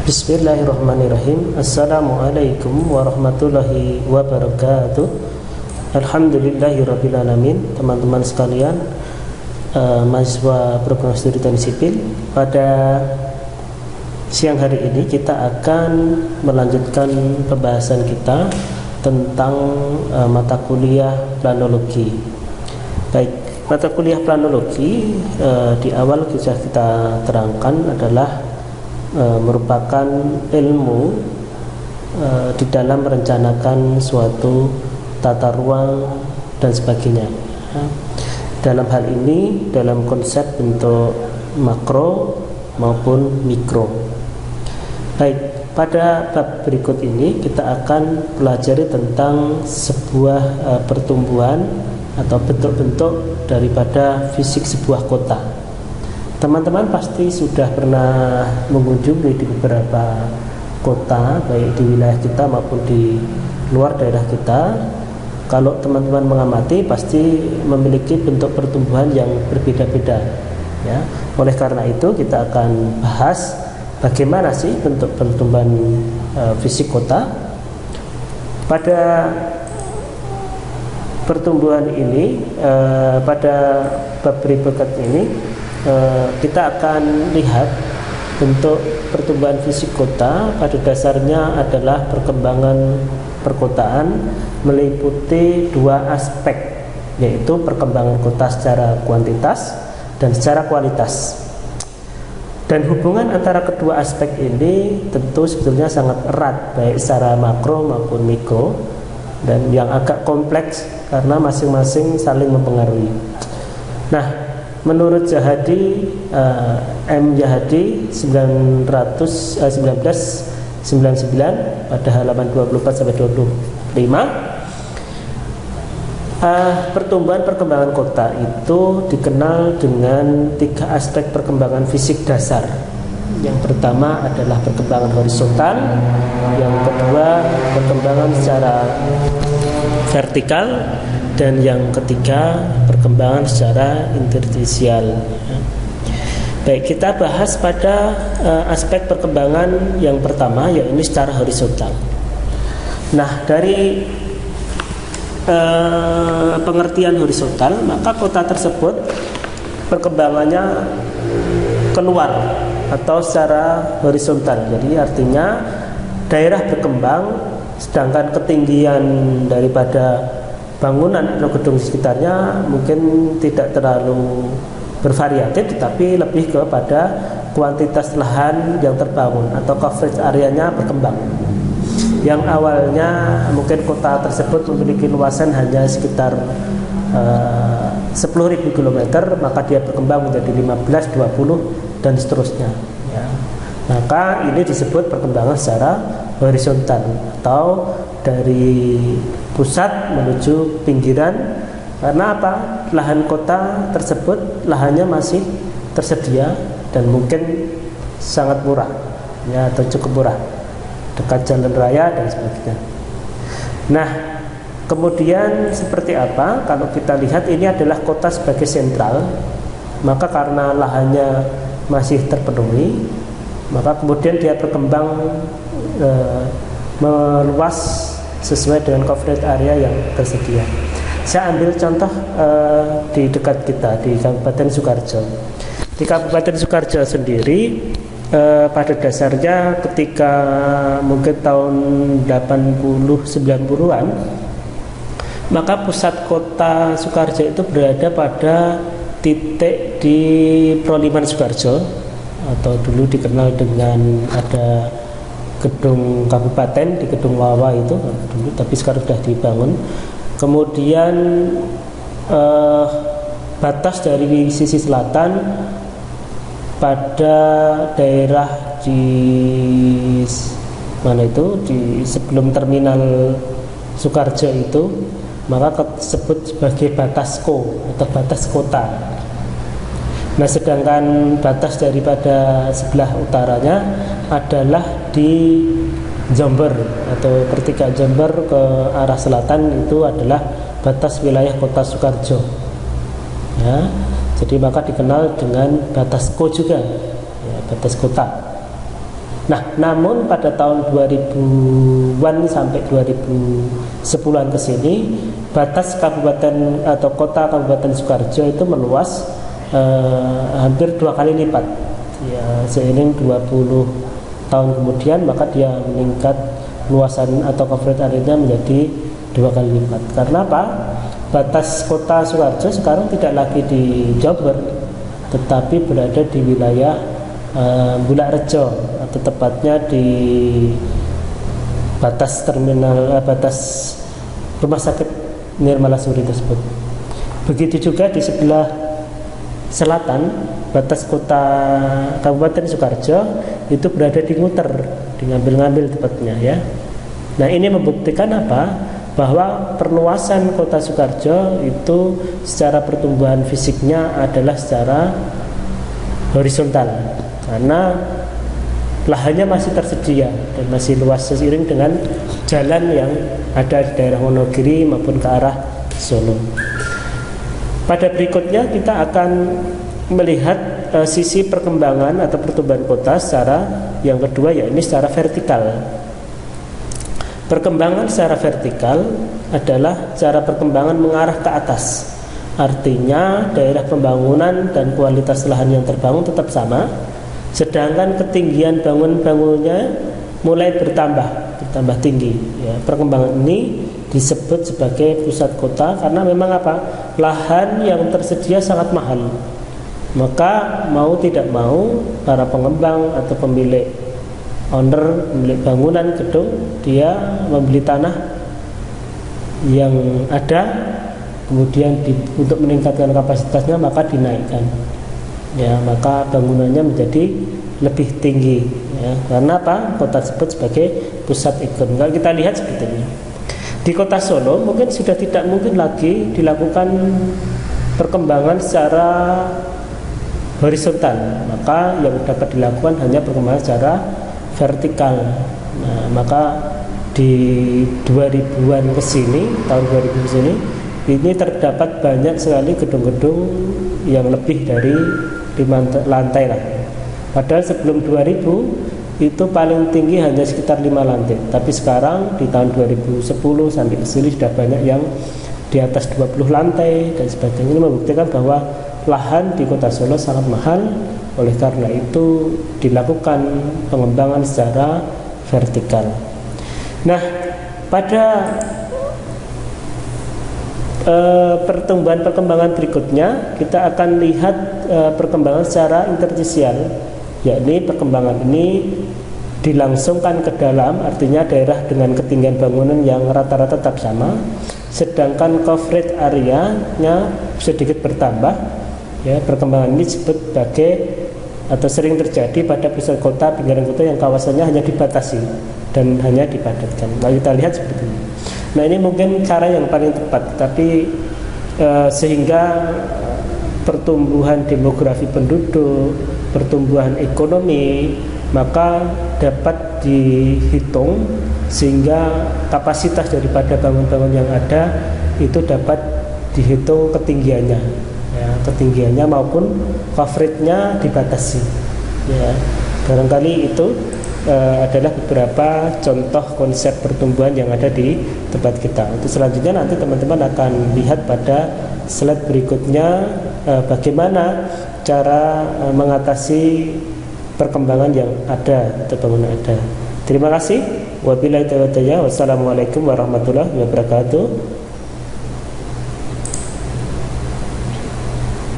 Bismillahirrahmanirrahim. Assalamualaikum warahmatullahi wabarakatuh. Alhamdulillahirrabbilalamin. Teman-teman sekalian, mahasiswa program studi teknik sipil, pada siang hari ini kita akan melanjutkan pembahasan kita tentang mata kuliah planologi. Baik, mata kuliah planologi di awal bisa kita terangkan adalah merupakan ilmu di dalam merencanakan suatu tata ruang dan sebagainya. Dalam hal ini dalam konsep bentuk makro maupun mikro. Baik, pada bab berikut ini kita akan pelajari tentang sebuah pertumbuhan atau bentuk-bentuk daripada fisik sebuah kota. Teman-teman pasti sudah pernah mengunjungi di beberapa kota, baik di wilayah kita maupun di luar daerah kita. Kalau teman-teman mengamati, pasti memiliki bentuk pertumbuhan yang berbeda-beda, ya. Oleh karena itu kita akan bahas bagaimana sih bentuk pertumbuhan fisik kota. Pada pertumbuhan ini, pada bab berikut ini, kita akan lihat bentuk pertumbuhan fisik kota pada dasarnya adalah perkembangan perkotaan meliputi dua aspek, yaitu perkembangan kota secara kuantitas dan secara kualitas. Dan hubungan antara kedua aspek ini tentu sebetulnya sangat erat, baik secara makro maupun mikro, dan yang agak kompleks karena masing-masing saling mempengaruhi. Nah, menurut Zahadi, M. Zahadi 1999 pada halaman 24-25, pertumbuhan perkembangan kota itu dikenal dengan tiga aspek perkembangan fisik dasar. Yang pertama adalah perkembangan horizontal, yang kedua perkembangan secara vertikal, dan yang ketiga perkembangan secara interstisial. Baik, kita bahas pada aspek perkembangan yang pertama, yaitu secara horizontal. Nah, dari pengertian horizontal, maka kota tersebut perkembangannya keluar atau secara horizontal. Jadi artinya daerah berkembang, sedangkan ketinggian daripada bangunan atau gedung sekitarnya mungkin tidak terlalu bervariatif, tetapi lebih kepada kuantitas lahan yang terbangun atau coverage areanya berkembang. Yang awalnya mungkin kota tersebut memiliki luasan hanya sekitar 10.000 km, maka dia berkembang menjadi 15, 20 dan seterusnya, ya. Maka ini disebut perkembangan secara horizontal atau dari pusat menuju pinggiran. Karena apa? Lahan kota tersebut lahannya masih tersedia dan mungkin sangat murah, ya, atau cukup murah, dekat jalan raya dan sebagainya. Nah, kemudian seperti apa? Kalau kita lihat ini adalah kota sebagai sentral, maka karena lahannya masih terpenuhi, maka kemudian dia berkembang meluas sesuai dengan coverage area yang tersedia. Saya ambil contoh di dekat kita, di Kabupaten Sukoharjo. Di Kabupaten Sukoharjo sendiri, pada dasarnya ketika mungkin tahun 80-90-an, maka pusat kota Sukoharjo itu berada pada titik di Proliman Sukoharjo, atau dulu dikenal dengan ada gedung kabupaten di Gedung Wawa itu dulu, tapi sekarang sudah dibangun. Kemudian batas dari sisi selatan pada daerah di mana itu, di sebelum terminal Sukoharjo itu, maka disebut sebagai batas atau batas kota. Nah, sedangkan batas daripada sebelah utaranya adalah di Jember, atau pertigaan Jember ke arah selatan itu adalah batas wilayah kota Sukoharjo, ya. Jadi maka dikenal dengan batas juga, ya, batas kota. Nah, namun pada tahun 2000-an sampai 2010-an ke sini, batas kabupaten atau kota Kabupaten Sukoharjo itu meluas hampir 2 kali lipat. Ya, seiring 20 tahun kemudian maka dia meningkat luasan atau coverage area-nya menjadi 2 kali lipat. Karena apa? Batas kota Sukoharjo sekarang tidak lagi di Jember, tetapi berada di wilayah Bulakrejo, atau tepatnya di batas terminal batas rumah sakit Nirmalasuri tersebut. Begitu juga di sebelah selatan batas kota Kabupaten Sukoharjo itu berada di Nguter, di ngambil-ngambil tepatnya ya. Nah, ini membuktikan apa? Bahwa perluasan kota Sukoharjo itu secara pertumbuhan fisiknya adalah secara horizontal, karena lahannya masih tersedia dan masih luas seiring dengan jalan yang ada di daerah Wonogiri maupun ke arah Solo. Pada berikutnya kita akan melihat sisi perkembangan atau pertumbuhan kota secara yang kedua, yakni secara vertikal. Perkembangan secara vertikal adalah cara perkembangan mengarah ke atas. Artinya daerah pembangunan dan kualitas lahan yang terbangun tetap sama, sedangkan ketinggian bangunannya mulai bertambah tinggi. Ya, perkembangan ini disebut sebagai pusat kota karena memang apa? Lahan yang tersedia sangat mahal. Maka mau tidak mau para pengembang atau pemilik bangunan gedung, dia membeli tanah yang ada, kemudian untuk meningkatkan kapasitasnya maka dinaikkan. Ya, maka bangunannya menjadi lebih tinggi ya. Karena apa? Kota tersebut sebagai pusat ekonomi. Kalau kita lihat seperti ini, di kota Solo mungkin sudah tidak mungkin lagi dilakukan perkembangan secara horizontal, maka yang dapat dilakukan hanya perkembangan secara vertikal. Nah, maka di 2000-an ke sini, tahun 2000 ke sini, ini terdapat banyak sekali gedung-gedung yang lebih dari 5 lantai lah. Padahal sebelum 2000 itu paling tinggi hanya sekitar 5 lantai. Tapi sekarang di tahun 2010 sampai ke sini sudah banyak yang di atas 20 lantai dan sebagainya. Ini membuktikan bahwa lahan di kota Solo sangat mahal. Oleh karena itu dilakukan pengembangan secara vertikal. Nah, pada perkembangan berikutnya kita akan lihat perkembangan secara interstisial, yakni perkembangan ini dilangsungkan ke dalam, artinya daerah dengan ketinggian bangunan yang rata-rata tetap sama, sedangkan coverage area-nya sedikit bertambah. Ya, perkembangan ini disebut sebagai atau sering terjadi pada pusat kota, pinggiran kota yang kawasannya hanya dibatasi dan hanya dipadatkan. Nah, kita lihat seperti ini. Nah, ini mungkin cara yang paling tepat, tapi sehingga pertumbuhan demografi penduduk, pertumbuhan ekonomi, maka dapat dihitung sehingga kapasitas daripada bangun-bangun yang ada itu dapat dihitung ketinggiannya, ya, ketinggiannya maupun coverage-nya dibatasi. Ya, barangkali itu adalah beberapa contoh konsep pertumbuhan yang ada di tempat kita. Untuk selanjutnya nanti teman-teman akan lihat pada slide berikutnya bagaimana cara mengatasi perkembangan yang ada atau bangunan ada. Terima kasih. Wabillahi taufiq. Wassalamualaikum warahmatullahi wabarakatuh.